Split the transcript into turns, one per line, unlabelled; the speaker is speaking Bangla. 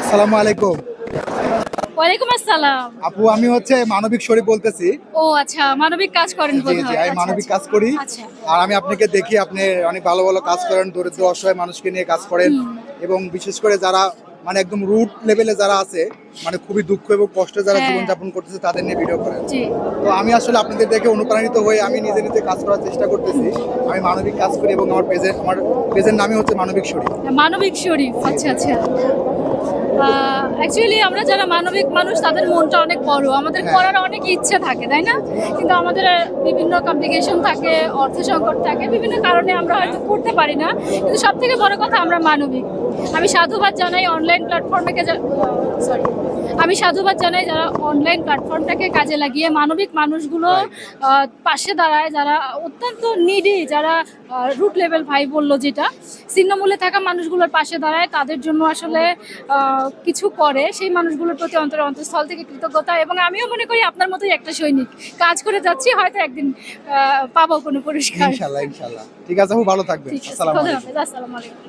আসসালামু আলাইকুম।
ওয়ালাইকুম আসসালাম।
আপু আমি হচ্ছে মানবিক শরীফ বলতেছি।
ও আচ্ছা, মানবিক কাজ করেন
জি, জি,
বোধহয়।
আমি
আচ্ছা,
মানবিক
আচ্ছা।
কাজ করি।
আচ্ছা।
আর আমি আপনাকে দেখি আপনি অনেক ভালো, ভালো কাজ করেন। দরিদ্র অসহায় মানুষকে নিয়ে কাজ করেন
হুম।
এবং বিশেষ করে যারা মানে একদম রুট লেভেলে যারা আছে, মানে খুবই দুঃখ এবং কষ্টে যারা
হ্যাঁ,
জীবনযাপন করতেছে তাদের নিয়ে ভিডিও করেন।
জি।
তো আমি আসলে আপনাদের দেখে অনুপ্রাণিত হয়ে আমি নিজে, নিজে কাজ করার চেষ্টা করতেছি। আমি মানবিক কাজ করি এবং আমার পেজের নামই হচ্ছে মানবিক শরীফ।
মানবিক শরীফ।
জি,
আচ্ছা,
জি।
আচ্ছা। অ্যাকচুয়ালি আমরা যারা মানবিক মানুষ তাদের মনটা অনেক বড়। আমাদের
হ্যাঁ।
করার অনেক ইচ্ছে থাকে, তাই না?
জি, জি।
কিন্তু আমাদের বিভিন্ন কমপ্লিকেশন থাকে, অর্থ সংকট থাকে। বিভিন্ন কারণে আমরা হয়তো করতে পারি না। কিন্তু সবথেকে বড় কথা আমরা মানবিক। আমি সাধুবাদ জানাই অনলাইন প্ল্যাটফর্মে সরি। আমি সাধুবাদ জানাই যারা অনলাইন প্ল্যাটফর্মটাকে কাজে লাগিয়ে মানবিক মানুষগুলো
রাইট, রাইট।
পাশে দাঁড়ায়, যারা অত্যন্ত নিডি, যারা রুট লেভেল ভাই বললো যেটা, ছিন্নমূলে থাকা মানুষগুলোর পাশে দাঁড়ায়, তাদের জন্য আসলে কিছু করে, সেই মানুষগুলোর প্রতি অন্তঃস্থল থেকে কৃতজ্ঞতা। এবং আমিও মনে করি আপনার মতোই একটা সৈনিক, কাজ করে যাচ্ছি, হয়তো একদিন পাবো কোনো পুরস্কার।
ইনশাল্লাহ, ইনশাল্লাহ। ঠিক আছে আপু, ভালো থাকবেন।
ঠিক আছে,
আসসালামু
খোদা
আলাইকুম।
হাফেজ, আসসালামু আলাইকুম।